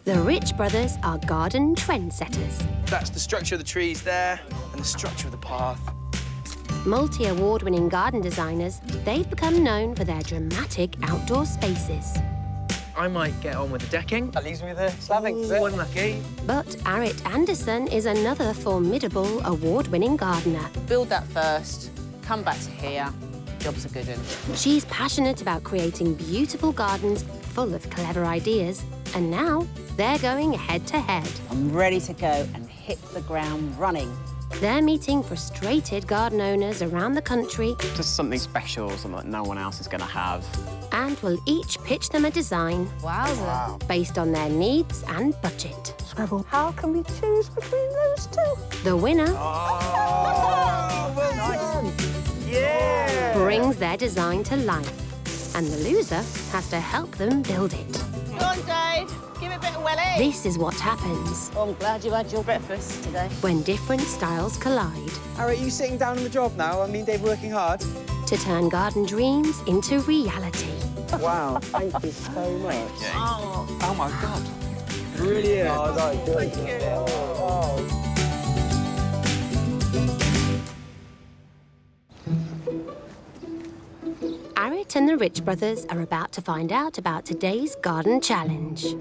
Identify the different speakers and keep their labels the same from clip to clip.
Speaker 1: The Rich brothers are garden trendsetters.
Speaker 2: That's the structure of the trees there and the structure of the path.
Speaker 1: Multi-award-winning garden designers, they've become known for their dramatic outdoor spaces.
Speaker 2: I might get on with the decking.
Speaker 3: That leaves me with the slabbing.
Speaker 2: Ooh, unlucky.
Speaker 1: But Arit Anderson is another formidable award-winning gardener.
Speaker 4: Build that first, come back to here. Job's a good one.
Speaker 1: She's passionate about creating beautiful gardens full of clever ideas, and now they're going head-to-head.
Speaker 4: I'm ready to go and hit the ground running.
Speaker 1: They're meeting frustrated garden owners around the country.
Speaker 3: Just something special, something that no one else is going to have.
Speaker 1: And will each pitch them a design based on their needs and budget.
Speaker 5: Scrabble, how can we choose between those two?
Speaker 1: The winner
Speaker 2: Yeah!
Speaker 1: brings their design to life, and the loser has to help them build it.
Speaker 4: Go on, Dave. Give it a bit of welly.
Speaker 1: This is what happens
Speaker 4: Oh, I'm glad you had your breakfast today.
Speaker 1: when different styles collide
Speaker 3: Arit, you sitting down on the job now? I mean, they're working hard.
Speaker 1: to turn garden dreams into reality.
Speaker 3: Wow, thank you so much.
Speaker 2: Oh, my God.
Speaker 3: Brilliant. Oh, that's good.
Speaker 1: Arit and the Rich brothers are about to find out about today's garden challenge.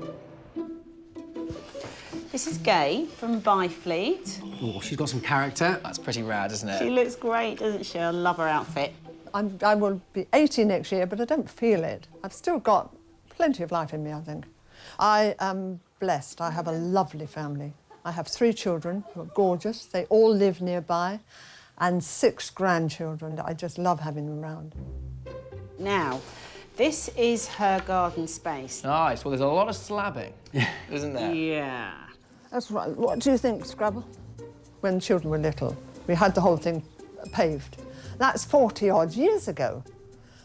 Speaker 4: This is Gay from Byfleet.
Speaker 6: Oh, she's got some character.
Speaker 2: That's pretty rad, isn't
Speaker 4: She
Speaker 2: it?
Speaker 4: looks great, doesn't she? I love her outfit.
Speaker 5: I will be 80 next year, but I don't feel it. I've still got plenty of life in me, I think. I am blessed. I have a lovely family. I have 3 children who are gorgeous. They all live nearby, and 6 grandchildren. I just love having them around.
Speaker 4: Now, this is her garden space.
Speaker 2: Nice. Well, there's a lot of slabbing, isn't there?
Speaker 4: Yeah.
Speaker 5: That's right. What do you think, Scrabble? When children were little, we had the whole thing paved. That's 40-odd years ago.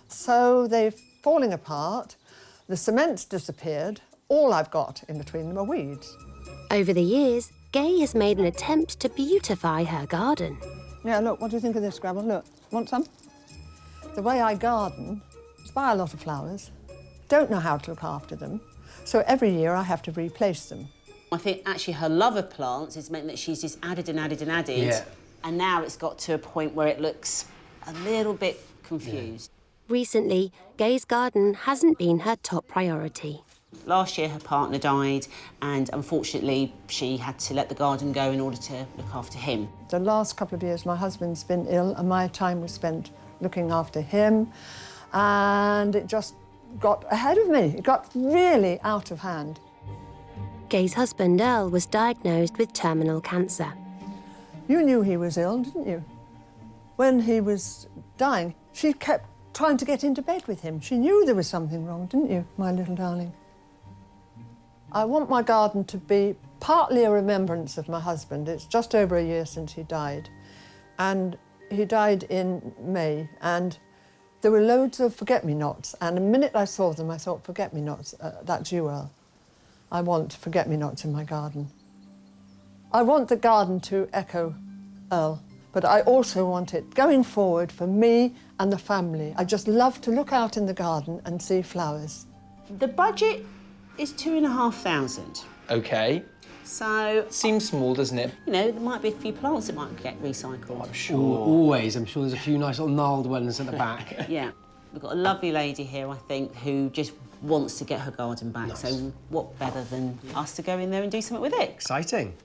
Speaker 5: So they're falling apart, the cement's disappeared, all I've got in between them are weeds.
Speaker 1: Over the years, Gay has made an attempt to beautify her garden.
Speaker 5: Yeah, look, what do you think of this, Scrabble? Look, want some? The way I garden is buy a lot of flowers, don't know how to look after them, so every year I have to replace them.
Speaker 4: I think actually her love of plants has meant that she's just added and added and added.
Speaker 2: Yeah.
Speaker 4: And now it's got to a point where it looks a little bit confused.
Speaker 1: Recently, Gay's garden hasn't been her top priority.
Speaker 4: Last year her partner died and unfortunately she had to let the garden go in order to look after him.
Speaker 5: The last couple of years my husband's been ill and my time was spent looking after him, and it just got ahead of me. It got really out of hand.
Speaker 1: Gay's husband, Earl, was diagnosed with terminal cancer.
Speaker 5: You knew he was ill, didn't you? When he was dying, she kept trying to get into bed with him. She knew there was something wrong, didn't you, my little darling? I want my garden to be partly a remembrance of my husband. It's just over a year since he died. And he died in May, and there were loads of forget-me-nots. And the minute I saw them, I thought, forget-me-nots, that's you, Earl. I want forget-me-nots in my garden. I want the garden to echo Earl, but I also want it going forward for me and the family. I just love to look out in the garden and see flowers.
Speaker 4: The budget is 2,500.
Speaker 2: OK.
Speaker 4: So,
Speaker 2: Seems small, doesn't it?
Speaker 4: you know, there might be a few plants that might get recycled.
Speaker 2: I'm sure.
Speaker 6: Always. I'm sure there's a few nice little gnarled ones at the back.
Speaker 4: Yeah. We've got a lovely lady here, I think, who just wants to get her garden back.
Speaker 6: Nice.
Speaker 4: So what better than us to go in there and do something with it?
Speaker 6: Exciting.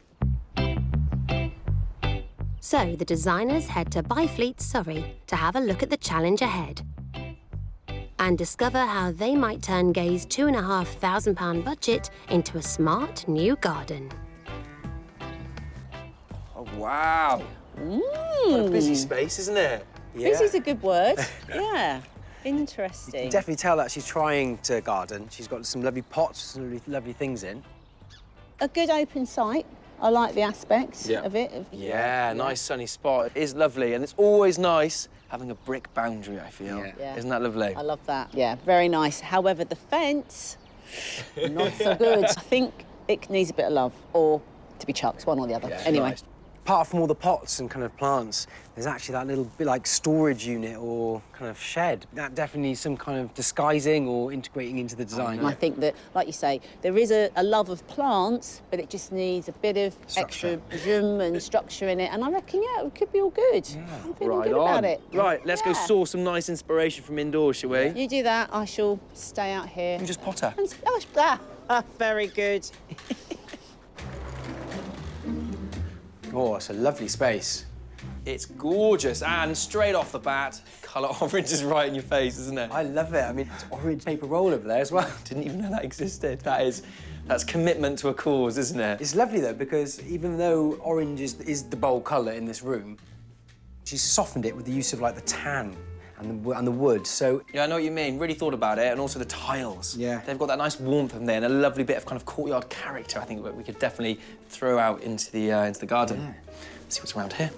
Speaker 1: So the designers head to Byfleet, Surrey, to have a look at the challenge ahead and discover how they might turn Gay's £2,500 budget into a smart new garden.
Speaker 2: Oh, wow. What a busy space, isn't it? Yeah.
Speaker 4: Busy's a good word. Yeah. Interesting.
Speaker 3: Definitely tell that she's trying to garden. She's got some lovely pots, some lovely things in.
Speaker 4: A good open site. I like the aspect of it.
Speaker 2: Yeah, nice sunny spot. It is lovely, and it's always nice having a brick boundary, I feel.
Speaker 4: Yeah.
Speaker 2: Isn't that lovely?
Speaker 4: I love that. Yeah, very nice. However, the fence, not so good. I think it needs a bit of love, or to be chucked, one or the other.
Speaker 2: Yeah,
Speaker 4: anyway.
Speaker 2: nice.
Speaker 3: apart from all the pots and kind of plants, there's actually that little bit like storage unit or kind of shed. That definitely needs some kind of disguising or integrating into the design.
Speaker 4: And I think that, like you say, there is a love of plants, but it just needs a bit of
Speaker 3: Structure.
Speaker 4: extra zoom and structure in it. And I reckon, yeah, it could be all good. Yeah. I'm feeling good about it.
Speaker 2: Right, let's go source some nice inspiration from indoors, shall we?
Speaker 4: You do that, I shall stay out here.
Speaker 2: You just potter.
Speaker 4: Very good.
Speaker 3: Oh, it's a lovely space.
Speaker 2: It's gorgeous, and straight off the bat, colour orange is right in your face, isn't it?
Speaker 3: I love it. I mean, it's orange paper roll over there as well.
Speaker 2: Didn't even know that existed. That's commitment to a cause, isn't it?
Speaker 3: It's lovely, though, because even though orange is the bold colour in this room, she's softened it with the use of, like, the tan and the wood, so...
Speaker 2: Yeah, I know what you mean. Really thought about it, and also the tiles.
Speaker 3: Yeah.
Speaker 2: They've got that nice warmth in there and a lovely bit of kind of courtyard character, I think, that we could definitely throw out into the garden.
Speaker 3: Yeah.
Speaker 2: See what's around here.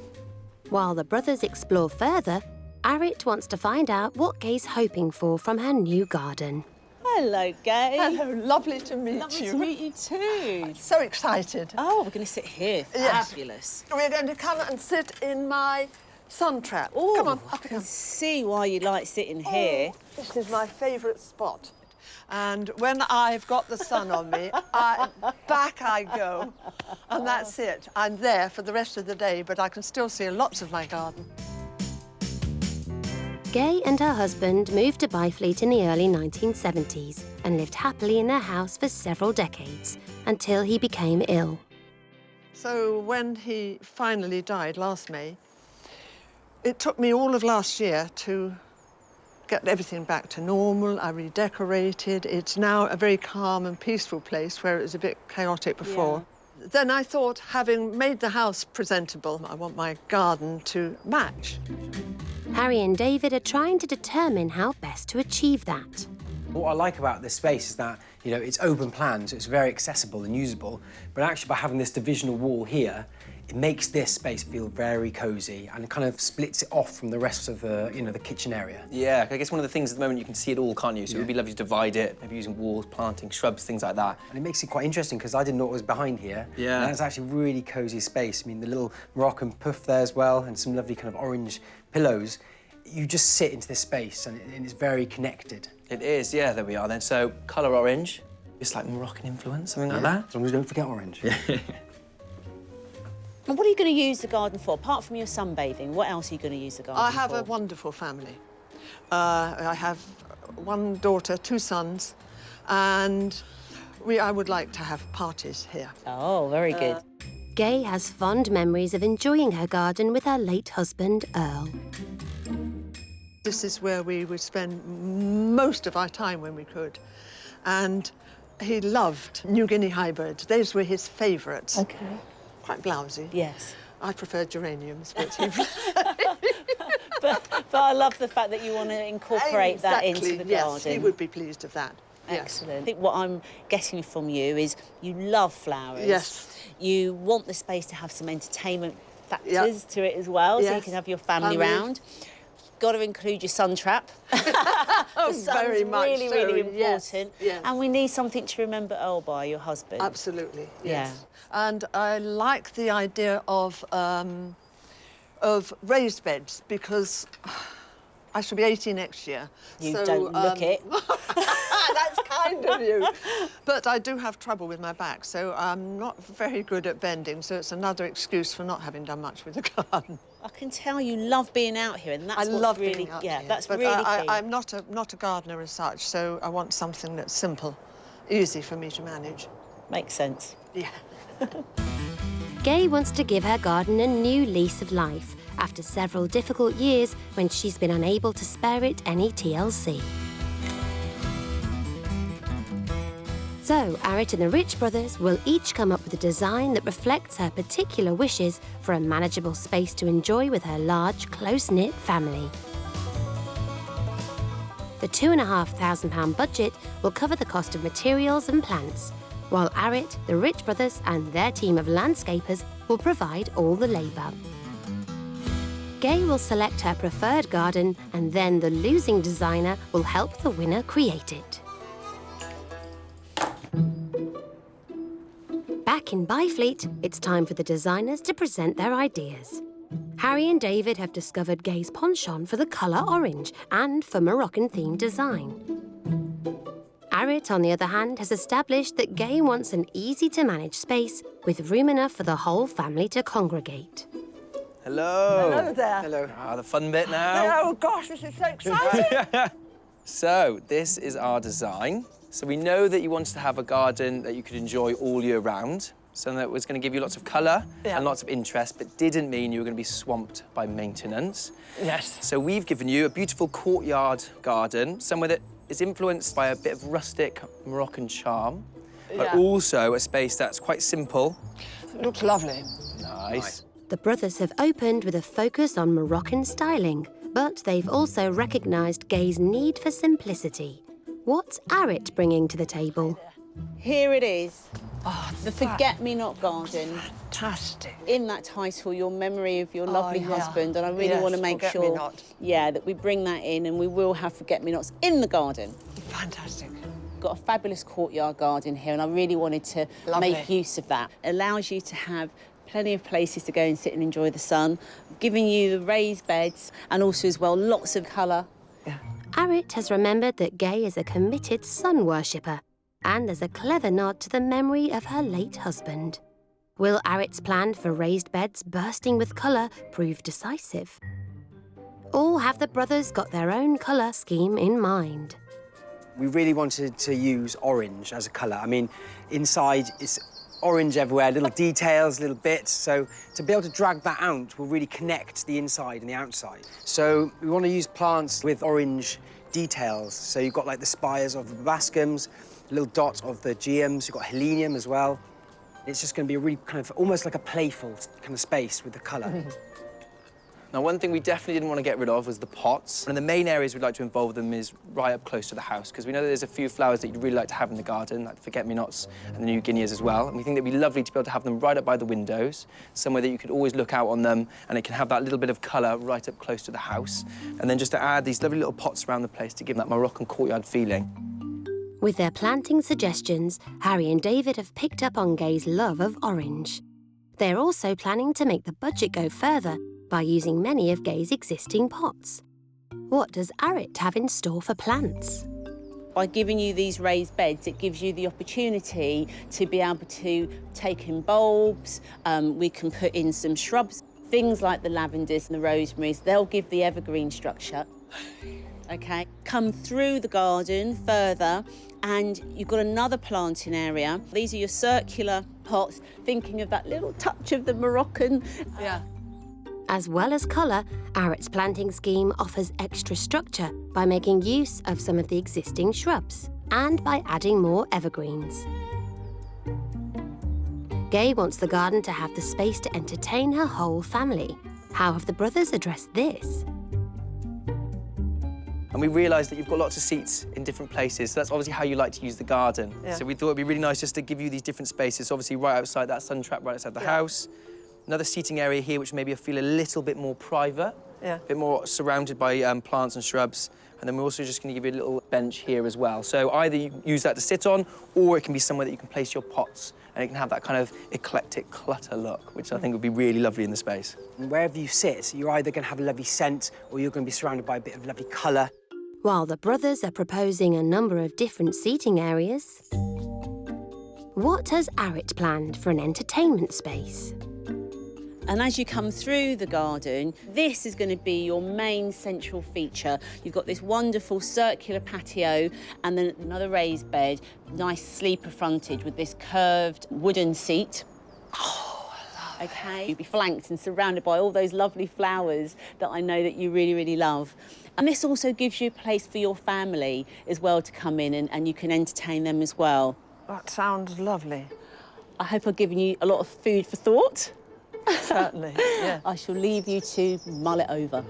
Speaker 1: While the brothers explore further, Arit wants to find out what Gay's hoping for from her new garden.
Speaker 4: Hello, Gay.
Speaker 5: Hello, lovely to meet
Speaker 4: Lovely
Speaker 5: you.
Speaker 4: to meet you too.
Speaker 5: So excited.
Speaker 4: Oh, we're going to sit here.
Speaker 5: Yes.
Speaker 4: Fabulous.
Speaker 5: We're going to come and sit in my sun trap.
Speaker 4: Oh,
Speaker 5: Come on, up
Speaker 4: I
Speaker 5: you
Speaker 4: can
Speaker 5: come.
Speaker 4: see why you like sitting here.
Speaker 5: This is my favourite spot. And when I've got the sun on me, back I go. And that's it. I'm there for the rest of the day, but I can still see lots of my garden.
Speaker 1: Gay and her husband moved to Byfleet in the early 1970s and lived happily in their house for several decades until he became ill.
Speaker 5: So when he finally died last May, it took me all of last year to get everything back to normal. I redecorated. It's now a very calm and peaceful place where it was a bit chaotic before. Yeah. Then I thought, having made the house presentable, I want my garden to match.
Speaker 1: Harry and David are trying to determine how best to achieve that.
Speaker 3: What I like about this space is that, you know, it's open plan, so it's very accessible and usable, but actually by having this divisional wall here, it makes this space feel very cosy and kind of splits it off from the rest of the, you know, the kitchen area.
Speaker 2: Yeah, I guess one of the things at the moment, you can see it all, can't you? So it would be lovely to divide it, maybe using walls, planting, shrubs, things like that.
Speaker 3: And it makes it quite interesting because I didn't know what was behind here.
Speaker 2: Yeah.
Speaker 3: And that's actually a really cosy space. I mean, the little Moroccan puff there as well and some lovely kind of orange pillows. You just sit into this space and it's very connected.
Speaker 2: It is, yeah, there we are then. So, colour orange, it's like Moroccan influence, something like that.
Speaker 3: As long as you don't forget orange.
Speaker 4: And what are you going to use the garden for? Apart from your sunbathing, what else are you going to use the garden for?
Speaker 5: I have a wonderful family. I have one daughter, 2 sons, and I would like to have parties here.
Speaker 4: Oh, very good.
Speaker 1: Gay has fond memories of enjoying her garden with her late husband, Earl.
Speaker 5: This is where we would spend most of our time when we could. And he loved New Guinea hybrids. Those were his favourites.
Speaker 4: OK.
Speaker 5: Quite blousy.
Speaker 4: Yes.
Speaker 5: I preferred geraniums, but he...
Speaker 4: but I love the fact that you want to incorporate that into the garden.
Speaker 5: Yes, he would be pleased of that.
Speaker 4: Excellent.
Speaker 5: Yes.
Speaker 4: I think what I'm getting from you is you love flowers.
Speaker 5: Yes.
Speaker 4: You want the space to have some entertainment factors to it as well, so you can have your family round. Got to include your sun trap.
Speaker 5: Oh, very much
Speaker 4: really,
Speaker 5: so,
Speaker 4: really important.
Speaker 5: Yes.
Speaker 4: And we need something to remember Earl by, your husband.
Speaker 5: Absolutely, yes.
Speaker 4: Yeah.
Speaker 5: And I like the idea of raised beds because I shall be 80 next year.
Speaker 4: You don't look it.
Speaker 5: That's kind of you. But I do have trouble with my back, so I'm not very good at bending, so it's another excuse for not having done much with the garden.
Speaker 4: I can tell you love being out here, and that's
Speaker 5: I
Speaker 4: what's
Speaker 5: love
Speaker 4: really,
Speaker 5: being out here.
Speaker 4: that's
Speaker 5: but
Speaker 4: really key.
Speaker 5: I'm not a gardener as such, so I want something that's simple, easy for me to manage.
Speaker 4: Makes sense.
Speaker 5: Yeah.
Speaker 1: Gay wants to give her garden a new lease of life after several difficult years when she's been unable to spare it any TLC. So, Arit and the Rich brothers will each come up with a design that reflects her particular wishes for a manageable space to enjoy with her large, close-knit family. The £2,500 budget will cover the cost of materials and plants, while Arit, the Rich brothers and their team of landscapers will provide all the labour. Gay will select her preferred garden and then the losing designer will help the winner create it. Back in Byfleet, it's time for the designers to present their ideas. Harry and David have discovered Gay's penchant for the colour orange and for Moroccan-themed design. Arit, on the other hand, has established that Gay wants an easy-to-manage space with room enough for the whole family to congregate.
Speaker 2: Hello.
Speaker 5: Hello there.
Speaker 3: Hello.
Speaker 2: Ah, the fun bit now.
Speaker 5: Oh, gosh, this is so exciting.
Speaker 2: So, this is our design. So we know that you wanted to have a garden that you could enjoy all year round. So that was going to give you lots of colour and lots of interest, but didn't mean you were going to be swamped by maintenance.
Speaker 5: Yes.
Speaker 2: So we've given you a beautiful courtyard garden, somewhere that is influenced by a bit of rustic Moroccan charm, but also a space that's quite simple.
Speaker 5: It looks lovely.
Speaker 2: Nice.
Speaker 1: The brothers have opened with a focus on Moroccan styling, but they've also recognised Gay's need for simplicity. What's Arit bringing to the table?
Speaker 4: Here it is.
Speaker 5: Oh,
Speaker 4: The Forget-Me-Not Garden.
Speaker 5: fantastic.
Speaker 4: In that title, your memory of your lovely
Speaker 5: yeah.
Speaker 4: husband, and I really
Speaker 5: Yes,
Speaker 4: want to make sure,
Speaker 5: forget-me-not.
Speaker 4: that we bring that in, and we will have forget-me-nots in the garden.
Speaker 5: Fantastic.
Speaker 4: Got a fabulous courtyard garden here, and I really wanted to
Speaker 5: Lovely.
Speaker 4: make use of that. It allows you to have plenty of places to go and sit and enjoy the sun, giving you the raised beds, and also as well lots of colour.
Speaker 5: Yeah.
Speaker 1: Arit has remembered that Gay is a committed sun worshipper, and as a clever nod to the memory of her late husband. Will Arit's plan for raised beds bursting with colour prove decisive? Or have the brothers got their own colour scheme in mind?
Speaker 3: We really wanted to use orange as a colour. I mean, inside it's orange everywhere, little details, little bits. So to be able to drag that out will really connect the inside and the outside. So we want to use plants with orange details. So you've got like the spires of the babascums, a little dot of the geums, you've got helenium as well. It's just going to be a really kind of, almost like a playful kind of space with the colour.
Speaker 2: Now, one thing we definitely didn't want to get rid of was the pots. One of the main areas we'd like to involve them is right up close to the house, because we know that there's a few flowers that you'd really like to have in the garden, like the forget-me-nots and the New Guineas as well. And we think it'd be lovely to be able to have them right up by the windows, somewhere that you could always look out on them, and it can have that little bit of colour right up close to the house. And then just to add these lovely little pots around the place to give them that Moroccan courtyard feeling.
Speaker 1: With their planting suggestions, Harry and David have picked up on Gay's love of orange. They're also planning to make the budget go further by using many of Gay's existing pots. What does Arit have in store for plants?
Speaker 4: By giving you these raised beds, it gives you the opportunity to be able to take in bulbs, we can put in some shrubs, things like the lavenders and the rosemaries, they'll give the evergreen structure. Okay, come through the garden further and you've got another planting area. These are your circular pots, thinking of that little touch of the Moroccan.
Speaker 5: Yeah.
Speaker 1: As well as colour, Arit's planting scheme offers extra structure by making use of some of the existing shrubs and by adding more evergreens. Gay wants the garden to have the space to entertain her whole family. How have the brothers addressed this?
Speaker 2: And we realised that you've got lots of seats in different places, so that's obviously how you like to use the garden.
Speaker 5: Yeah.
Speaker 2: So we thought it'd be really nice just to give you these different spaces, obviously right outside that sun trap, right outside the house. Another seating area here, which maybe feel a little bit more private, a bit more surrounded by plants and shrubs. And then we're also just going to give you a little bench here as well. So either you use that to sit on, or it can be somewhere that you can place your pots, and it can have that kind of eclectic clutter look, which I think would be really lovely in the space.
Speaker 3: And wherever you sit, you're either going to have a lovely scent, or you're going to be surrounded by a bit of lovely colour.
Speaker 1: While the brothers are proposing a number of different seating areas, what has Arit planned for an entertainment space?
Speaker 4: And as you come through the garden, this is going to be your main central feature. You've got this wonderful circular patio and then another raised bed, nice sleeper frontage with this curved wooden seat. Oh, I love it. Okay, you'll be flanked and surrounded by all those lovely flowers that I know that you really, really love. And this also gives you a place for your family as well to come in and you can entertain them as well.
Speaker 5: That sounds lovely.
Speaker 4: I hope I've given you a lot of food for thought.
Speaker 5: Certainly, yeah.
Speaker 4: I shall leave you to mull it over.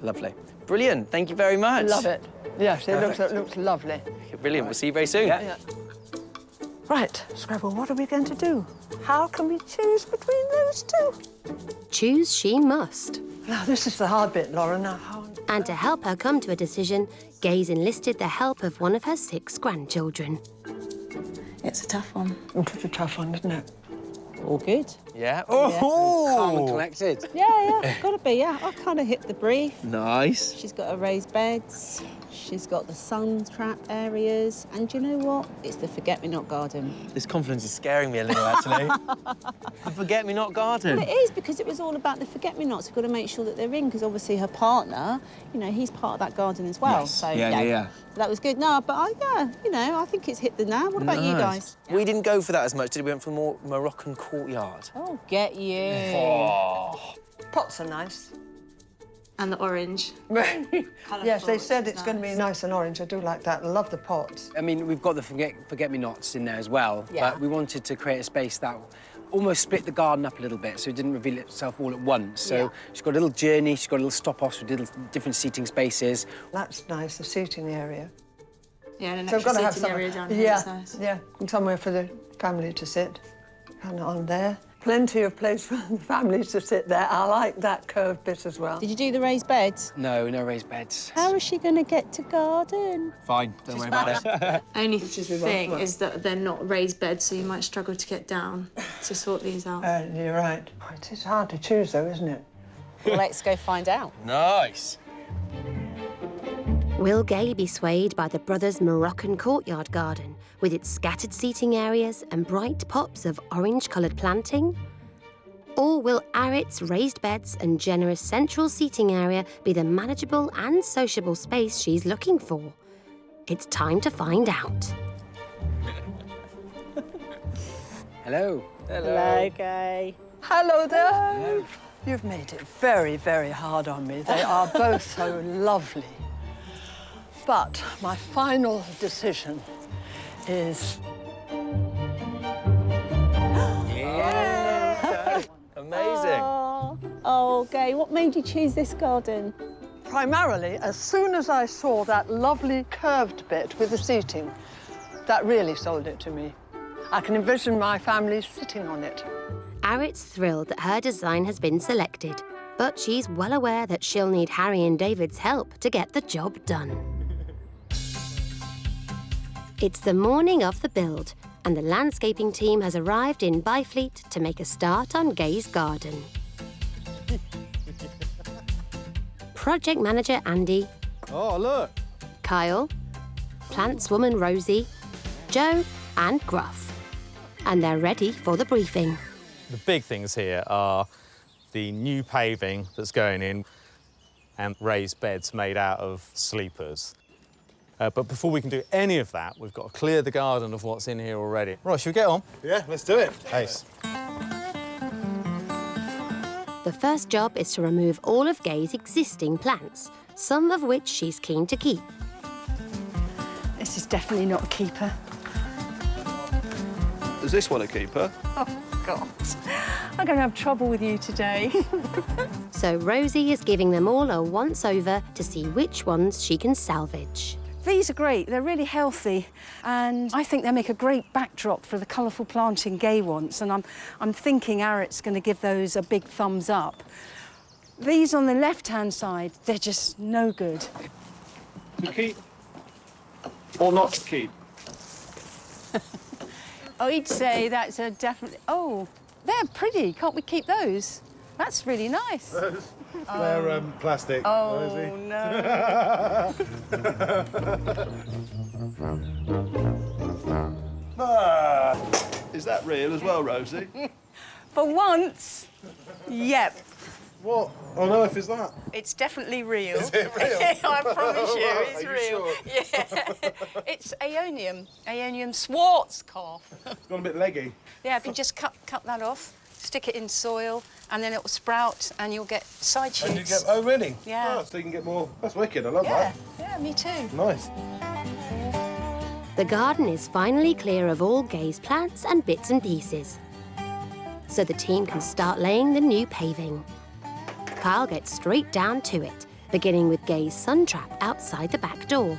Speaker 2: Lovely. Brilliant. Thank you very much.
Speaker 5: Love it. Yes, it looks lovely.
Speaker 2: Brilliant. We'll see you very soon.
Speaker 5: Yeah. Right, Scrabble, what are we going to do? How can we choose between those two?
Speaker 1: Choose she must.
Speaker 5: Now, this is the hard bit, Laura. Now, how...
Speaker 1: And to help her come to a decision, Gay's enlisted the help of one of her 6 grandchildren.
Speaker 7: It's a tough one.
Speaker 5: It's a tough one, isn't it?
Speaker 4: All good.
Speaker 2: Yeah.
Speaker 3: Calm and
Speaker 2: Oh!
Speaker 3: collected.
Speaker 4: Yeah, gotta be, yeah. I kind of hit the brief.
Speaker 2: Nice.
Speaker 4: She's got her raised beds, she's got the sun trap areas, and you know what? It's the forget-me-not garden.
Speaker 2: This confidence is scaring me a little, actually. The forget-me-not garden.
Speaker 4: Well, it is, because it was all about the forget-me-nots. We've got to make sure that they're in, because obviously her partner, you know, he's part of that garden as well.
Speaker 2: Yes.
Speaker 4: So,
Speaker 2: Yeah.
Speaker 4: So that was good. No, but I think it's hit the nail. What about you guys?
Speaker 2: We didn't go for that as much, did we? We went for the more Moroccan courtyard.
Speaker 4: Oh, get you.
Speaker 2: Oh.
Speaker 5: Pots are nice.
Speaker 7: And the orange.
Speaker 5: Yes, they said it's going to be nice and orange. I do like that. I love the pots.
Speaker 3: I mean, we've got the forget-me-nots in there as well,
Speaker 4: Yeah.
Speaker 3: but we wanted to create a space that almost split the garden up a little bit, so it didn't reveal itself all at once. So
Speaker 4: Yeah.
Speaker 3: she's got a little journey, she's got little stop-offs with little different seating spaces.
Speaker 5: That's nice, the seating area.
Speaker 7: Yeah, and an
Speaker 5: So we've got to
Speaker 7: extra
Speaker 5: have
Speaker 7: seating
Speaker 5: some,
Speaker 7: area down here.
Speaker 5: yeah,
Speaker 7: It's nice.
Speaker 5: yeah, and somewhere for the family to sit. Kind of on there. Plenty of place for the families to sit there. I like that curved bit as well.
Speaker 4: Did you do the raised beds?
Speaker 3: No raised beds.
Speaker 4: How is she going to get to garden?
Speaker 2: Fine, don't worry about it.
Speaker 7: Only
Speaker 5: we
Speaker 7: thing
Speaker 5: want.
Speaker 7: is that they're not raised beds, so you might struggle to get down to sort these out.
Speaker 5: You're right. It is hard to choose, though, isn't it?
Speaker 4: Well, let's go find out.
Speaker 2: Nice.
Speaker 1: Will Gay be swayed by the brothers' Moroccan courtyard garden with its scattered seating areas and bright pops of orange-coloured planting? Or will Arit's raised beds and generous central seating area be the manageable and sociable space she's looking for? It's time to find out.
Speaker 3: Hello.
Speaker 4: Hello, Gay.
Speaker 5: Hello there. Hello. You've made it very, very hard on me. They are both so lovely. But my final decision is...
Speaker 2: Yeah. Amazing.
Speaker 4: Oh, Gay, what made you choose this garden?
Speaker 5: Primarily, as soon as I saw that lovely curved bit with the seating, that really sold it to me. I can envision my family sitting on it.
Speaker 1: Arit's thrilled that her design has been selected, but she's well aware that she'll need Harry and David's help to get the job done. It's the morning of the build, and the landscaping team has arrived in Byfleet to make a start on Gay's garden. Project manager Andy,
Speaker 8: Oh, look.
Speaker 1: Kyle, plants woman Rosie, Joe and Gruff. And they're ready for the briefing.
Speaker 8: The big things here are the new paving that's going in and raised beds made out of sleepers. But before we can do any of that, we've got to clear the garden of what's in here already. Right, should we get on?
Speaker 9: Yeah, let's do it.
Speaker 8: Ace.
Speaker 1: The first job is to remove all of Gay's existing plants, some of which she's keen to keep.
Speaker 10: This is definitely not a keeper.
Speaker 9: Is this one a keeper?
Speaker 10: Oh, God. I'm going to have trouble with you today.
Speaker 1: So Rosie is giving them all a once-over to see which ones she can salvage.
Speaker 10: These are great. They're really healthy, and I think they make a great backdrop for the colourful planting Gay wants, and I'm thinking Arit's going to give those a big thumbs up. These on the left-hand side, they're just no good.
Speaker 9: To keep or not to keep?
Speaker 10: I'd say that's a definitely... Oh, they're pretty. Can't we keep those? That's really nice.
Speaker 9: They're plastic.
Speaker 10: Oh,
Speaker 9: Rosie.
Speaker 10: no.
Speaker 9: Is that real as well, Rosie?
Speaker 10: For once, yep.
Speaker 9: What on earth is that?
Speaker 10: It's definitely real.
Speaker 9: Is it real?
Speaker 10: I promise you, it's
Speaker 9: Are you
Speaker 10: real.
Speaker 9: sure?
Speaker 10: Yeah. It's Aeonium Schwarzkopf.
Speaker 9: It's gone a bit leggy.
Speaker 10: Yeah, if you just cut that off, stick it in soil, and then it will sprout, and you'll get side shoots.
Speaker 9: And you get, oh, really?
Speaker 10: Yeah.
Speaker 9: Oh, so you can get more. That's wicked. I love
Speaker 10: Yeah,
Speaker 9: that.
Speaker 10: yeah, me too.
Speaker 9: Nice.
Speaker 1: The garden is finally clear of all Gay's plants and bits and pieces, so the team can start laying the new paving. Kyle gets straight down to it, beginning with Gay's sun trap outside the back door.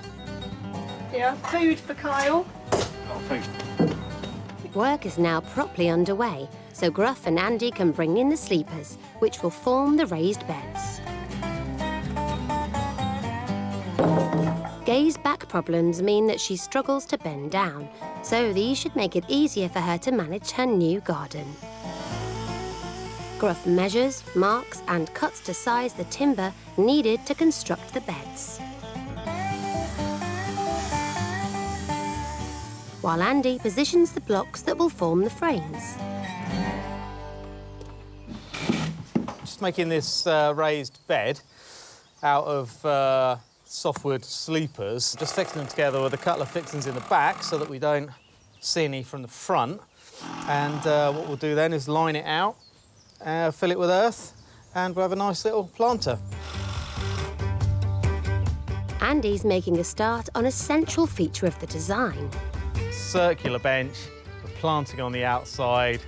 Speaker 10: Yeah, food for Kyle.
Speaker 9: Oh, thanks.
Speaker 1: Work is now properly underway, so Gruff and Andy can bring in the sleepers, which will form the raised beds. Gay's back problems mean that she struggles to bend down, so these should make it easier for her to manage her new garden. Gruff measures, marks and cuts to size the timber needed to construct the beds. While Andy positions the blocks that will form the frames.
Speaker 8: Just making this raised bed out of softwood sleepers, just fixing them together with a couple of fixings in the back so that we don't see any from the front. And what we'll do then is line it out, fill it with earth, and we'll have a nice little planter.
Speaker 1: Andy's making a start on a central feature of the design.
Speaker 8: Circular bench, with planting on the outside.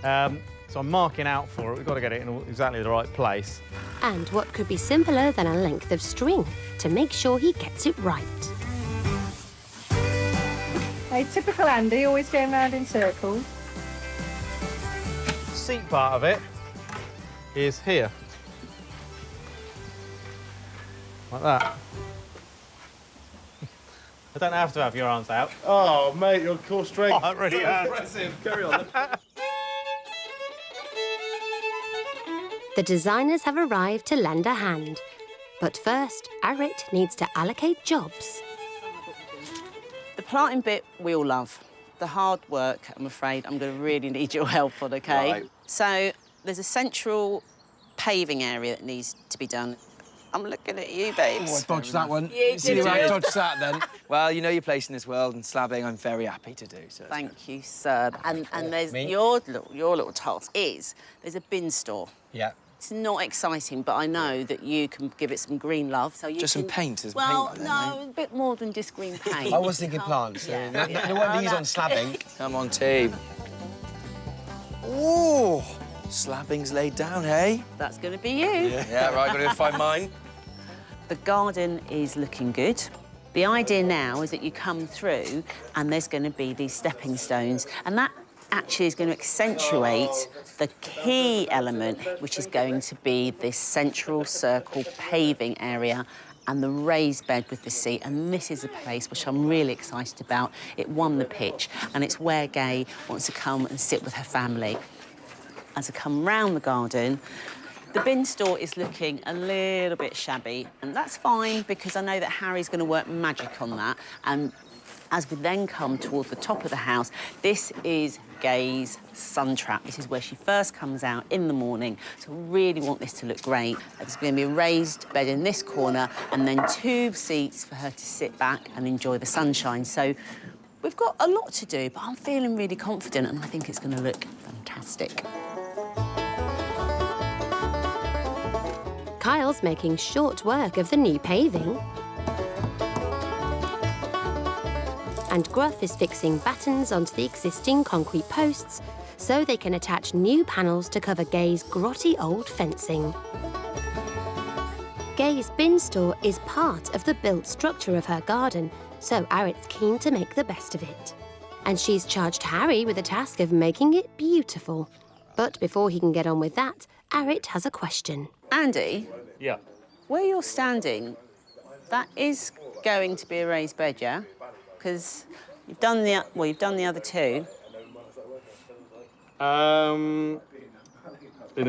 Speaker 8: So I'm marking out for it. We've got to get it in exactly the right place.
Speaker 1: And what could be simpler than a length of string to make sure he gets it right.
Speaker 10: Hey, typical Andy, always going round in circles.
Speaker 8: The seat part of it is here. Like that. I don't have to have your arms out.
Speaker 9: Oh, mate, your core strength.
Speaker 8: Oh, it really is.
Speaker 9: Impressive. Carry on.
Speaker 1: The designers have arrived to lend a hand. But first, Arit needs to allocate jobs.
Speaker 4: The planting bit we all love. The hard work, I'm afraid, I'm going to really need your help on, OK?
Speaker 2: Right.
Speaker 4: So there's a central paving area that needs to be done. I'm looking at you, babes.
Speaker 3: Oh, I dodged that one.
Speaker 4: You
Speaker 3: See
Speaker 4: did
Speaker 3: where I
Speaker 4: it.
Speaker 3: dodged that then.
Speaker 2: Well, you know your place in this world, and slabbing I'm very happy to do. So
Speaker 4: Thank you, sir. And there's
Speaker 3: Me?
Speaker 4: your little task is there's a bin store.
Speaker 3: Yeah.
Speaker 4: It's not exciting, but I know that you can give it some green love. So you
Speaker 2: Just some
Speaker 4: can-
Speaker 2: paint, there's
Speaker 4: well,
Speaker 2: paint there,
Speaker 4: no, a bit more than just green paint.
Speaker 3: I was thinking plants. So
Speaker 4: Yeah.
Speaker 3: no wonder he's on slabbing.
Speaker 2: come on, team. Oh, slabbing's laid down, hey?
Speaker 4: That's going to be you.
Speaker 2: Yeah, right. Got to go find mine.
Speaker 4: The garden is looking good. The idea now is that you come through and there's going to be these stepping stones, and that actually is going to accentuate the key element, which is going to be this central circle paving area and the raised bed with the seat. And this is a place which I'm really excited about. It won the pitch, and it's where Gay wants to come and sit with her family. As I come round the garden, the bin store is looking a little bit shabby, and that's fine because I know that Harry's going to work magic on that. And as we then come toward the top of the house, this is Gay's sun trap. This is where she first comes out in the morning. So I really want this to look great. There's going to be a raised bed in this corner and then 2 seats for her to sit back and enjoy the sunshine. So we've got a lot to do, but I'm feeling really confident and I think it's going to look fantastic.
Speaker 1: Kyle's making short work of the new paving. And Gruff is fixing battens onto the existing concrete posts so they can attach new panels to cover Gay's grotty old fencing. Gay's bin store is part of the built structure of her garden, so Arit's keen to make the best of it. And she's charged Harry with the task of making it beautiful. But before he can get on with that, Arit has a question.
Speaker 4: Andy,
Speaker 8: Yeah.
Speaker 4: where you're standing, that is going to be a raised bed, yeah? Because you've done the other 2.
Speaker 8: In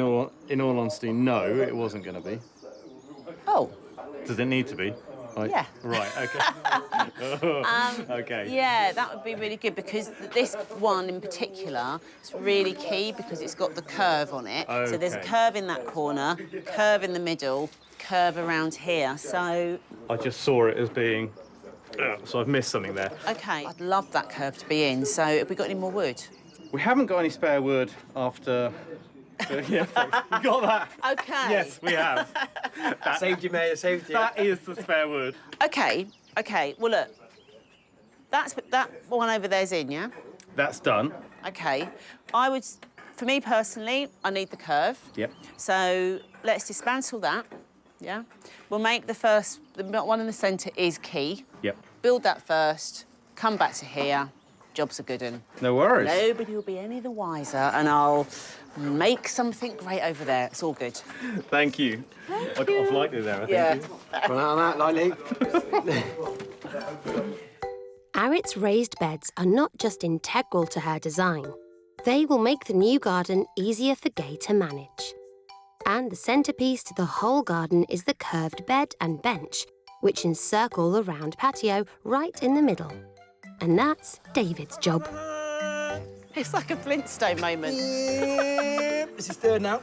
Speaker 8: all honesty, no, it wasn't going to be.
Speaker 4: Oh,
Speaker 8: Does it need to be?
Speaker 4: yeah.
Speaker 8: Right, OK. OK.
Speaker 4: Yeah, that would be really good because this one in particular is really key because it's got the curve on it. So there's a
Speaker 8: Okay.
Speaker 4: curve in that corner, curve in the middle, curve around here. So,
Speaker 8: I just saw it as being... so I've missed something there.
Speaker 4: OK, I'd love that curve to be in. So have we got any more wood?
Speaker 8: We haven't got any spare wood after... yeah, thanks. You got that?
Speaker 4: OK.
Speaker 8: Yes, we have.
Speaker 3: Saved you, mate. I saved you.
Speaker 8: That is the spare wood.
Speaker 4: OK, well, look, that one over there's in, yeah?
Speaker 8: That's done.
Speaker 4: OK. For me personally, I need the curve.
Speaker 8: Yep.
Speaker 4: So let's dismantle that, yeah? We'll make the one in the centre is key.
Speaker 8: Yep.
Speaker 4: Build that first, come back to here, job's a good one.
Speaker 8: No worries.
Speaker 4: Nobody will be any the wiser, and I'll make something great over there. It's all good.
Speaker 8: Thank you. I got off lightly there, I think.
Speaker 4: Yeah.
Speaker 3: Run out on that, lightly.
Speaker 1: Arit's raised beds are not just integral to her design. They will make the new garden easier for Gay to manage. And the centrepiece to the whole garden is the curved bed and bench, which encircle the round patio right in the middle. And that's David's job.
Speaker 4: It's like a Flintstone moment.
Speaker 2: This is third now.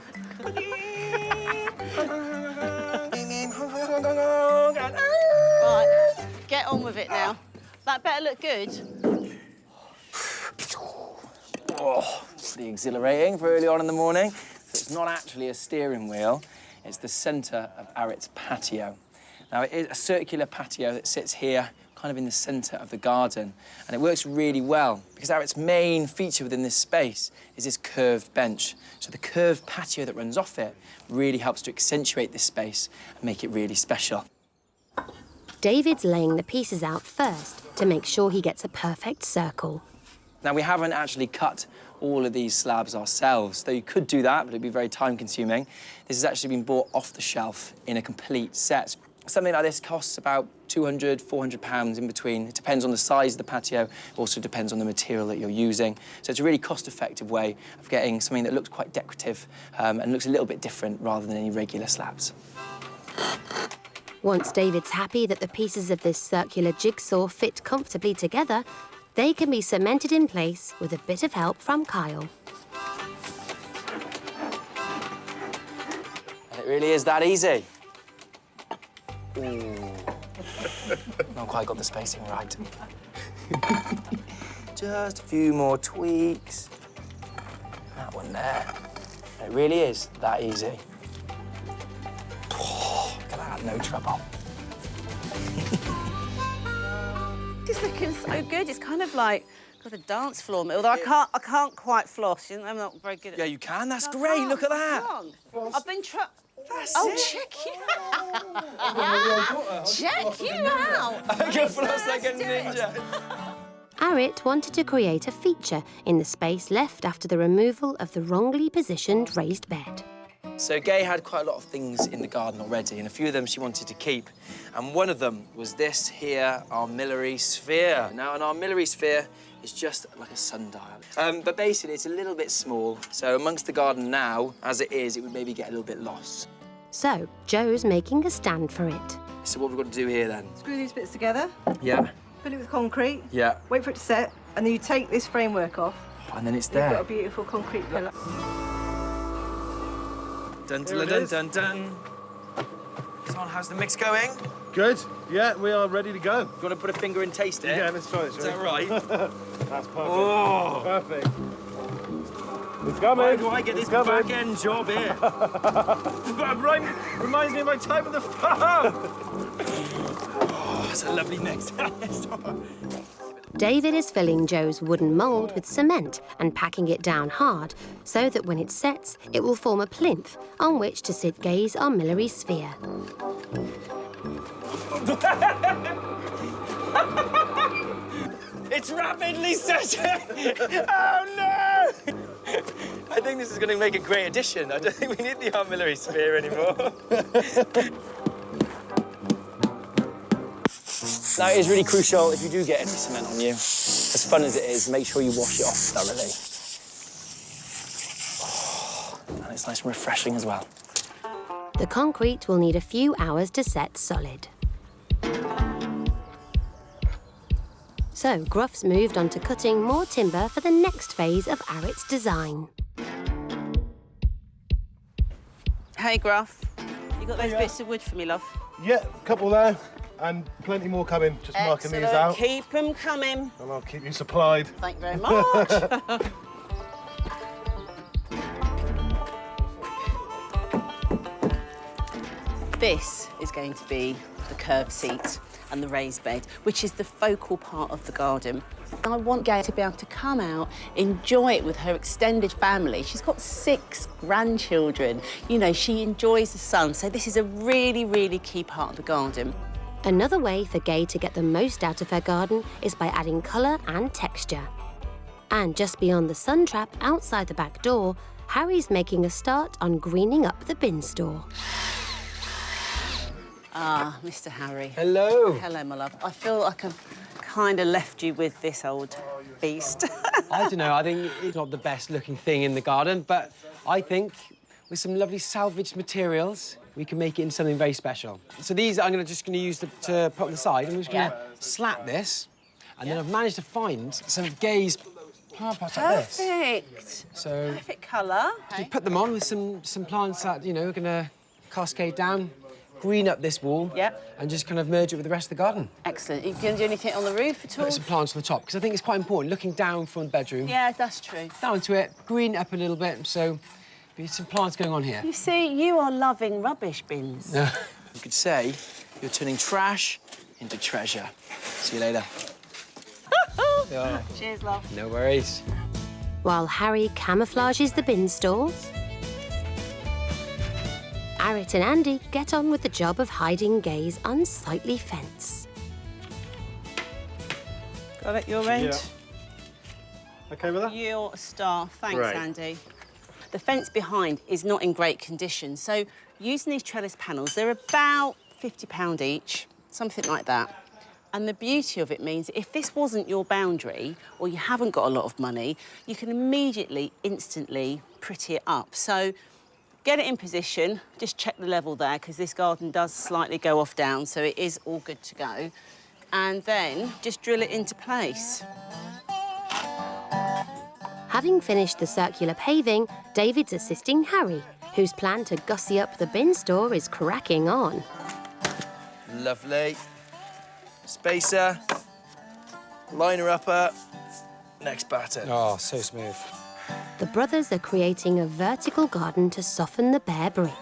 Speaker 4: Right, get on with it now. That better look good.
Speaker 2: Oh, pretty exhilarating for early on in the morning. So it's not actually a steering wheel, it's the centre of Arit's patio. Now, it is a circular patio that sits here, kind of in the centre of the garden, and it works really well because Arit's main feature within this space is this curved bench. So the curved patio that runs off it really helps to accentuate this space and make it really special.
Speaker 1: David's laying the pieces out first to make sure he gets a perfect circle.
Speaker 2: Now, we haven't actually cut all of these slabs ourselves, though you could do that, but it'd be very time-consuming. This has actually been bought off the shelf in a complete set. Something like this costs about £200, £400 in between. It depends on the size of the patio, it also depends on the material that you're using. So it's a really cost-effective way of getting something that looks quite decorative and looks a little bit different rather than any regular slabs.
Speaker 1: Once David's happy that the pieces of this circular jigsaw fit comfortably together, they can be cemented in place with a bit of help from Kyle.
Speaker 2: And it really is that easy. Ooh. Not quite got the spacing right. Just a few more tweaks. That one there. It really is that easy. Oh, look at that, no trouble.
Speaker 4: It's looking so good. It's kind of like got a dance floor, although I can't quite floss. I'm not very good at.
Speaker 2: Yeah, you can. That's great. Look at that.
Speaker 4: I've been trying.
Speaker 2: That's
Speaker 4: Oh,
Speaker 2: it.
Speaker 4: check you out! Check you out!
Speaker 2: I can floss like a ninja.
Speaker 1: Arit wanted to create a feature in the space left after the removal of the wrongly positioned raised bed.
Speaker 2: So Gay had quite a lot of things in the garden already, and a few of them she wanted to keep. And one of them was this here, our armillary sphere. Now, an armillary sphere is just like a sundial. But basically, it's a little bit small. So amongst the garden now, as it is, it would maybe get a little bit lost.
Speaker 1: So Joe's making a stand for it.
Speaker 2: So what we've got to do here, then?
Speaker 11: Screw these bits together,
Speaker 2: Yeah.
Speaker 11: fill it with concrete,
Speaker 2: Yeah.
Speaker 11: wait for it to set, and then you take this framework off.
Speaker 2: And then it's
Speaker 11: You've got
Speaker 2: there.
Speaker 11: a beautiful concrete pillar.
Speaker 2: Dun, dun, dun, dun, dun. So how's the mix going?
Speaker 9: Good. Yeah, we are ready to go.
Speaker 2: You want to put a finger and taste it?
Speaker 9: Yeah, let's try it.
Speaker 2: Is that right?
Speaker 9: That's perfect.
Speaker 2: Oh.
Speaker 9: Perfect. It's coming.
Speaker 2: Why do I get this back-end job here? Reminds me of my time at the farm. Oh, it's a lovely mix.
Speaker 1: David is filling Joe's wooden mould with cement and packing it down hard so that when it sets, it will form a plinth on which to sit Gay's armillary sphere.
Speaker 2: It's rapidly setting! Oh, no! I think this is going to make a great addition. I don't think we need the armillary sphere anymore. Now, it is really crucial, if you do get any cement on you, as fun as it is, make sure you wash it off thoroughly. Oh, and it's nice and refreshing as well.
Speaker 1: The concrete will need a few hours to set solid. So Gruff's moved on to cutting more timber for the next phase of Arit's design.
Speaker 4: Hey, Gruff. You got those bits of wood for me, love?
Speaker 9: Yeah, a couple there, and plenty more coming. Just marking these out.
Speaker 4: Keep them coming.
Speaker 9: And I'll keep you supplied.
Speaker 4: Thank you very much. This is going to be the curved seat and the raised bed, which is the focal part of the garden. I want Gay to be able to come out, enjoy it with her extended family. She's got 6 grandchildren. You know, she enjoys the sun, so this is a really, really key part of the garden.
Speaker 1: Another way for Gay to get the most out of her garden is by adding colour and texture. And just beyond the sun trap outside the back door, Harry's making a start on greening up the bin store.
Speaker 4: Ah, Mr. Harry.
Speaker 3: Hello.
Speaker 4: Hello, my love. I feel like I've kind of left you with this old beast.
Speaker 3: I don't know, I think it's not the best looking thing in the garden, but I think with some lovely salvaged materials, we can make it into something very special. So these I'm just going to use to put on the side, and we're just going to slat this, and then I've managed to find some gaze plant pots like this.
Speaker 4: Perfect.
Speaker 3: So
Speaker 4: perfect colour.
Speaker 3: you put them on with some plants that, you know, are going to cascade down, green up this wall, and just kind of merge it with the rest of the garden.
Speaker 4: Excellent. Are you going to do anything on the roof at all?
Speaker 3: Put some plants on the top, because I think it's quite important, looking down from the bedroom.
Speaker 4: Yeah, that's true.
Speaker 3: Down to it, green it up a little bit, so there's some plants going on here.
Speaker 4: You see, you are loving rubbish bins.
Speaker 2: You could say you're turning trash into treasure. See you later.
Speaker 4: Cheers, love.
Speaker 3: No worries.
Speaker 1: While Harry camouflages the bin stores, Arit and Andy get on with the job of hiding Gay's unsightly fence.
Speaker 4: Got it, your end?
Speaker 9: Yeah. OK with that?
Speaker 4: You're a star. Thanks,
Speaker 8: Great.
Speaker 4: Andy. The fence behind is not in great condition, so using these trellis panels, they're about £50 each, something like that. And the beauty of it means if this wasn't your boundary or you haven't got a lot of money, you can immediately, instantly pretty it up. So get it in position, just check the level there, because this garden does slightly go off down, so it is all good to go. And then just drill it into place.
Speaker 1: Having finished the circular paving, David's assisting Harry, whose plan to gussy up the bin store is cracking on.
Speaker 2: Lovely. Spacer. Liner upper. Next batter.
Speaker 3: Oh, so smooth.
Speaker 1: The brothers are creating a vertical garden to soften the bare brick.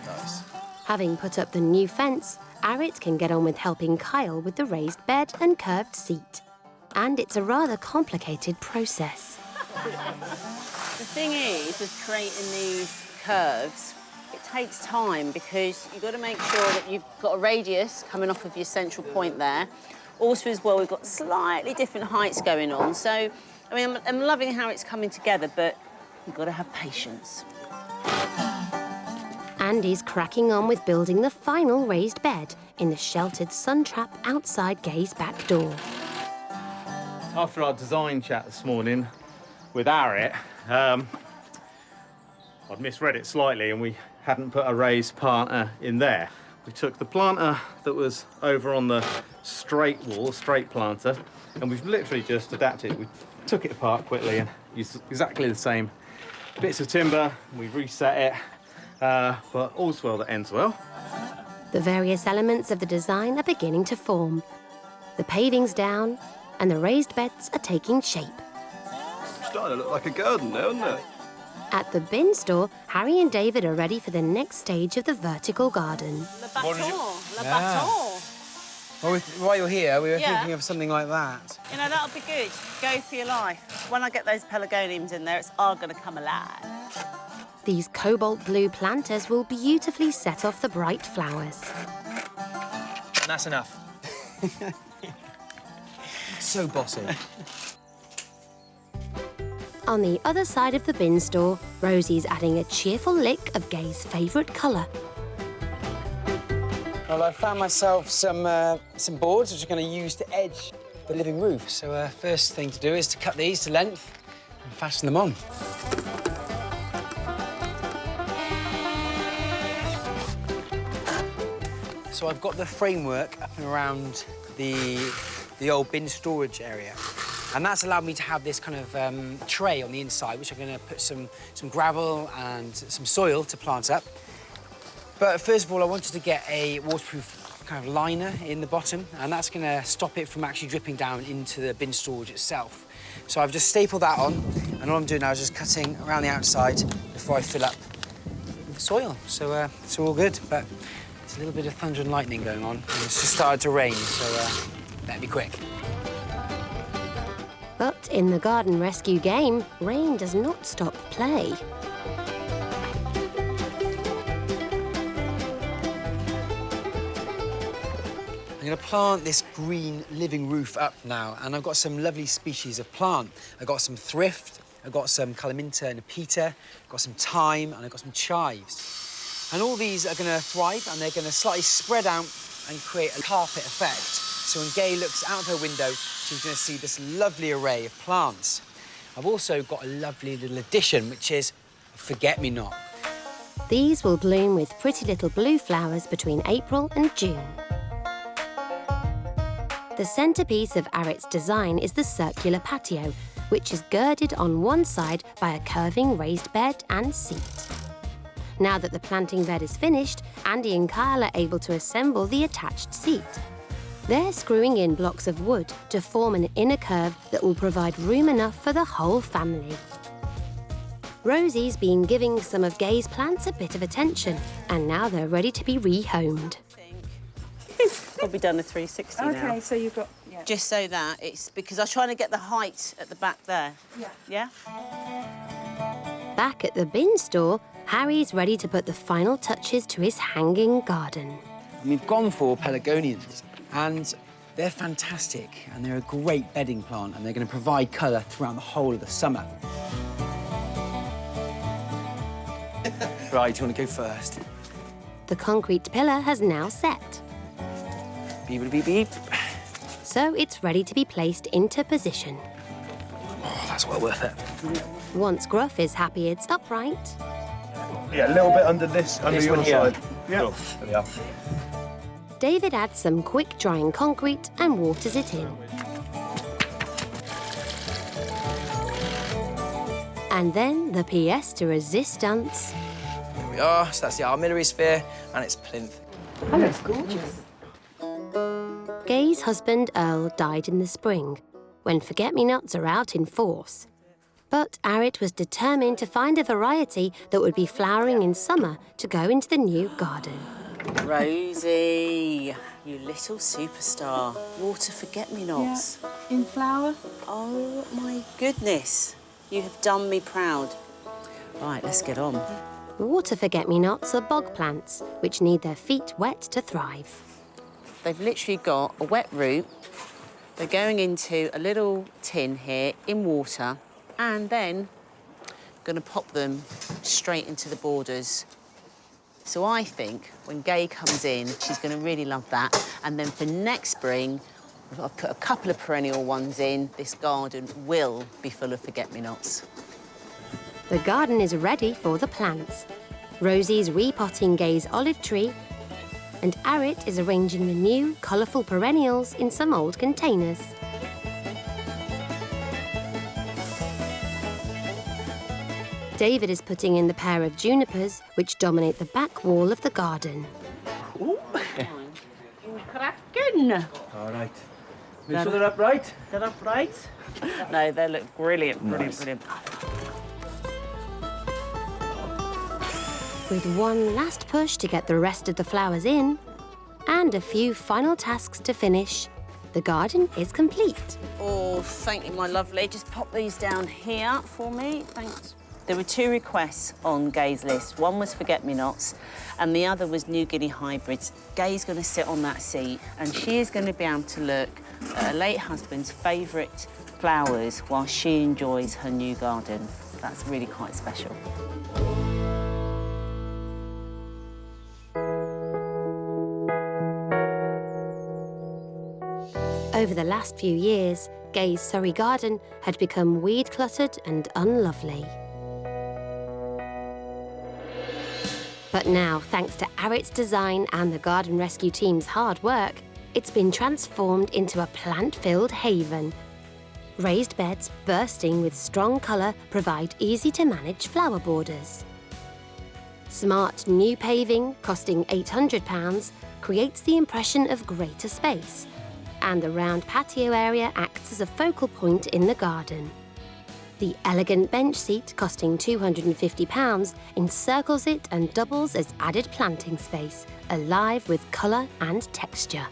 Speaker 2: Nice.
Speaker 1: Having put up the new fence, Arit can get on with helping Kyle with the raised bed and curved seat. And it's a rather complicated process.
Speaker 4: The thing is, with creating these curves, it takes time because you've got to make sure that you've got a radius coming off of your central point there. Also, as well, we've got slightly different heights going on. So, I mean, I'm loving how it's coming together, but you've got to have patience.
Speaker 1: Andy's cracking on with building the final raised bed in the sheltered sun trap outside Gay's back door.
Speaker 8: After our design chat this morning with Arit, I'd misread it slightly and we hadn't put a raised planter in there. We took the planter that was over on the straight wall, straight planter, and we've literally just adapted it. We took it apart quickly and used exactly the same bits of timber. We've reset it, but all's well that ends well.
Speaker 1: The various elements of the design are beginning to form. The paving's down and the raised beds are taking shape.
Speaker 9: It's starting to look like a garden now, isn't it?
Speaker 1: At the bin store, Harry and David are ready for the next stage of the vertical garden.
Speaker 4: Le baton, le baton.
Speaker 3: Well, while you're here, we were
Speaker 4: Yeah.
Speaker 3: thinking of something like that.
Speaker 4: You know, that'll be good. Go for your life. When I get those pelargoniums in there, it's all going to come alive.
Speaker 1: These cobalt blue planters will beautifully set off the bright flowers.
Speaker 2: That's enough.
Speaker 3: So bossy.
Speaker 1: On the other side of the bin store, Rosie's adding a cheerful lick of Gay's favourite colour.
Speaker 3: Well, I found myself some boards which I'm going to use to edge the living roof. So first thing to do is to cut these to length and fasten them on. So I've got the framework up and around the old bin storage area. And that's allowed me to have this kind of tray on the inside, which I'm going to put some gravel and some soil to plant up. But first of all, I wanted to get a waterproof kind of liner in the bottom, and that's going to stop it from actually dripping down into the bin storage itself. So I've just stapled that on, and all I'm doing now is just cutting around the outside before I fill up with the soil. So it's all good, but there's a little bit of thunder and lightning going on, and it's just started to rain, so better be quick.
Speaker 1: But in the garden rescue game, rain does not stop play.
Speaker 3: I'm going to plant this green living roof up now, and I've got some lovely species of plant. I've got some thrift, I've got some calaminta and a peter, got some thyme, and I've got some chives. And all these are going to thrive, and they're going to slightly spread out and create a carpet effect. So when Gay looks out of her window, she's going to see this lovely array of plants. I've also got a lovely little addition, which is a forget-me-not.
Speaker 1: These will bloom with pretty little blue flowers between April and June. The centrepiece of Arit's design is the circular patio, which is girded on one side by a curving raised bed and seat. Now that the planting bed is finished, Andy and Kyle are able to assemble the attached seat. They're screwing in blocks of wood to form an inner curve that will provide room enough for the whole family. Rosie's been giving some of Gay's plants a bit of attention, and now they're ready to be rehomed.
Speaker 4: Probably done a 360 now.
Speaker 10: OK, so you've got... Yeah.
Speaker 4: Just so that it's... Because I was trying to get the height at the back there.
Speaker 10: Yeah.
Speaker 4: Yeah?
Speaker 1: Back at the bin store, Harry's ready to put the final touches to his hanging garden.
Speaker 3: We've gone for pelargoniums, and they're fantastic, and they're a great bedding plant, and they're going to provide colour throughout the whole of the summer.
Speaker 2: Right, do you want to go first?
Speaker 1: The concrete pillar has now set,
Speaker 2: Beep, beep, beep.
Speaker 1: so it's ready to be placed into position.
Speaker 2: Oh, that's well worth it.
Speaker 1: Once Gruff is happy it's upright,
Speaker 9: Yeah, a little bit under this, under your
Speaker 2: one here.
Speaker 9: side. Yeah. Cool. There we are.
Speaker 1: David adds some quick-drying concrete and waters it in. And then the pièce de resistance.
Speaker 2: There we are. So that's the armillary sphere, and it's plinth.
Speaker 10: That looks gorgeous.
Speaker 1: Gay's husband, Earl, died in the spring, when forget-me-nots are out in force. But Arit was determined to find a variety that would be flowering in summer to go into the new garden.
Speaker 4: Rosie, you little superstar. Water forget-me-nots.
Speaker 10: Yeah. In flower.
Speaker 4: Oh, my goodness. You have done me proud. Right, let's get on.
Speaker 1: Water forget-me-nots are bog plants, which need their feet wet to thrive.
Speaker 4: They've literally got a wet root. They're going into a little tin here in water, and then going to pop them straight into the borders. So I think when Gay comes in, she's going to really love that. And then for next spring, I've put a couple of perennial ones in. This garden will be full of forget-me-nots.
Speaker 1: The garden is ready for the plants. Rosie's repotting Gay's olive tree, and Arit is arranging the new, colourful perennials in some old containers. David is putting in the pair of junipers, which dominate the back wall of the garden.
Speaker 4: Ooh. Cracking.
Speaker 2: All right. Make sure they're upright.
Speaker 4: They're upright? No, they look brilliant, brilliant, brilliant.
Speaker 1: With one last push to get the rest of the flowers in, and a few final tasks to finish, the garden is complete.
Speaker 4: Oh, thank you, my lovely. Just pop these down here for me. Thanks. There were 2 requests on Gay's list. One was forget-me-nots, and the other was New Guinea hybrids. Gay's going to sit on that seat, and she is going to be able to look at her late husband's favourite flowers while she enjoys her new garden. That's really quite special.
Speaker 1: Over the last few years, Gay's Surrey garden had become weed-cluttered and unlovely. But now, thanks to Arit's design and the garden rescue team's hard work, it's been transformed into a plant-filled haven. Raised beds bursting with strong colour provide easy-to-manage flower borders. Smart new paving, costing £800, creates the impression of greater space, and the round patio area acts as a focal point in the garden. The elegant bench seat, costing £250, encircles it and doubles as added planting space, alive with colour and texture.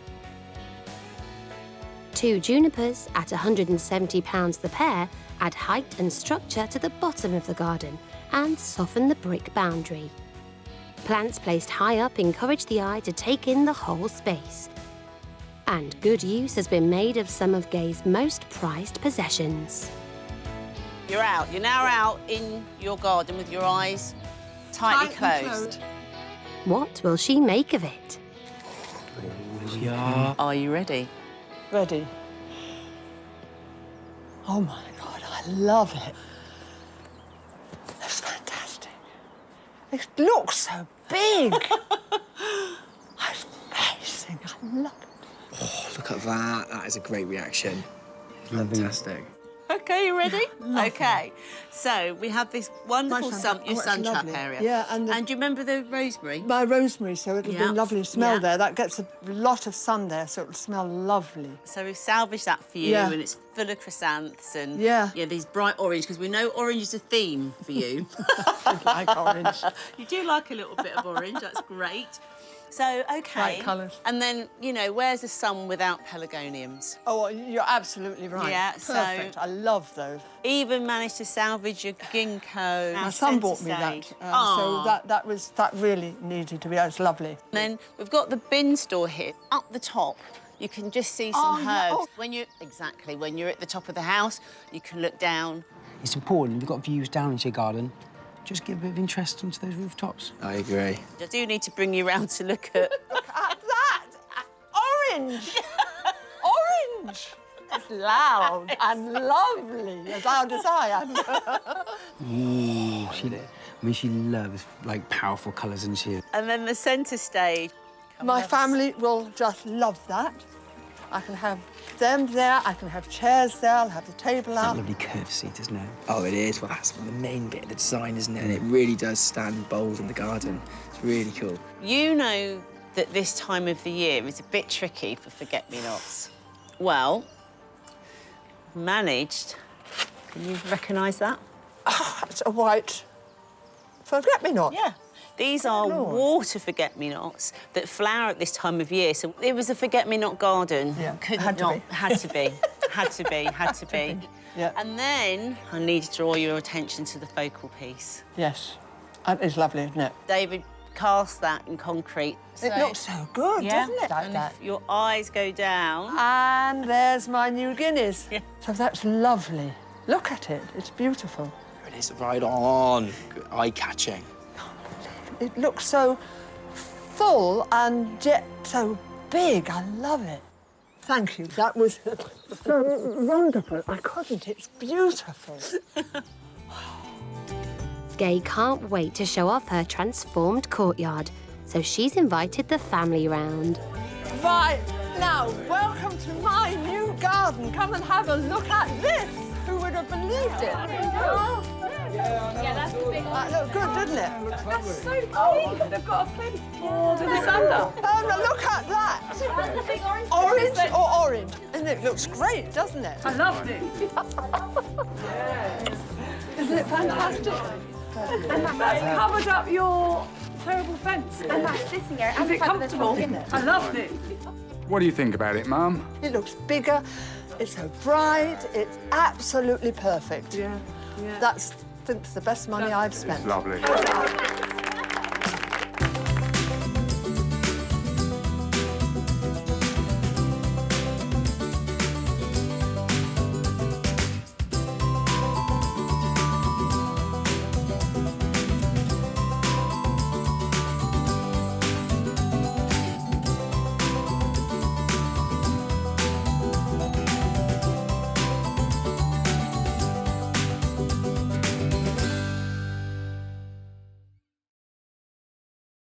Speaker 1: 2 junipers, at £170 the pair, add height and structure to the bottom of the garden and soften the brick boundary. Plants placed high up encourage the eye to take in the whole space. And good use has been made of some of Gay's most prized possessions.
Speaker 4: You're out. You're now out in your garden with your eyes tightly closed.
Speaker 1: What will she make of it?
Speaker 4: Are you ready?
Speaker 5: Ready. Oh my God, I love it. That's fantastic. It looks so big. That's amazing. I love it.
Speaker 2: Oh, look at that. That is a great reaction. Fantastic.
Speaker 4: OK, you ready? OK. So we have this wonderful your sun trap area.
Speaker 5: Yeah, and
Speaker 4: do you remember the rosemary?
Speaker 5: My rosemary, so it'll be a lovely smell there. That gets a lot of sun there, so it'll smell lovely.
Speaker 4: So we've salvaged that for you, and it's full of chrysanths and these bright orange, because we know orange is a theme for you.
Speaker 5: I like orange.
Speaker 4: You do like a little bit of orange. That's great. So, OK.
Speaker 5: Bright colours.
Speaker 4: And then, you know, where's the sun without pelargoniums?
Speaker 5: Oh, you're absolutely right.
Speaker 4: Yeah,
Speaker 5: perfect.
Speaker 4: so
Speaker 5: I love those.
Speaker 4: Even managed to salvage your ginkgo.
Speaker 5: My son bought me that, so that really needed to be. That was lovely.
Speaker 4: And then we've got the bin store here. Up the top, you can just see some herbs. When you're at the top of the house, you can look down.
Speaker 3: It's important. You've got views down into your garden. Just give a bit of interest into those rooftops.
Speaker 2: I agree.
Speaker 4: I do need to bring you round to look at...
Speaker 5: Look at that! Orange! Orange! It's loud and lovely, as loud as I am.
Speaker 3: Ooh, she loves, like, powerful colours, and she...
Speaker 4: And then the centre stage.
Speaker 5: My family will just love that. I can have them there, I can have chairs there, I'll have the table out.
Speaker 3: That lovely curved seat, isn't it?
Speaker 2: Oh, it is. Well, that's the main bit of the design, isn't it? And it really does stand bold in the garden. It's really cool.
Speaker 4: You know that this time of the year is a bit tricky for forget-me-nots. Well, managed. Can you recognise that?
Speaker 5: Oh, it's a white forget-me-not.
Speaker 4: Yeah. These are water forget-me-nots that flower at this time of year. So it was a forget-me-not garden.
Speaker 5: Yeah,
Speaker 4: Had to be. Had to be.
Speaker 5: Yeah.
Speaker 4: And then I need to draw your attention to the focal piece.
Speaker 5: Yes. That is lovely, isn't it?
Speaker 4: David cast that in concrete.
Speaker 5: It looks so good, doesn't it? Like
Speaker 4: and
Speaker 5: that.
Speaker 4: if your eyes go down...
Speaker 5: And there's my new guineas. Yeah. So that's lovely. Look at it. It's beautiful.
Speaker 2: It is right on. Eye-catching.
Speaker 5: It looks so full and yet so big. I love it. Thank you. That was so wonderful. I couldn't. It's beautiful.
Speaker 1: Gay can't wait to show off her transformed courtyard, so she's invited the family round.
Speaker 5: Right, now, welcome to my new garden. Come and have a look at this. Who would have believed it?
Speaker 7: Yeah, that's the big one.
Speaker 5: That looked good, didn't it?
Speaker 7: That's so cool. They've got a place for the sunder.
Speaker 5: Oh, now look at that.
Speaker 7: That's the big orange.
Speaker 5: Orange or orange? And it looks great, doesn't it?
Speaker 7: I loved it.
Speaker 5: Isn't it fantastic?
Speaker 7: And that's covered up your terrible fence.
Speaker 11: And that's sitting here.
Speaker 7: Is it comfortable? I loved it.
Speaker 12: What do you think about it, Mum?
Speaker 5: It looks bigger. It's so bright. It's absolutely perfect.
Speaker 7: Yeah.
Speaker 5: That's the best money I've spent.
Speaker 12: It's lovely.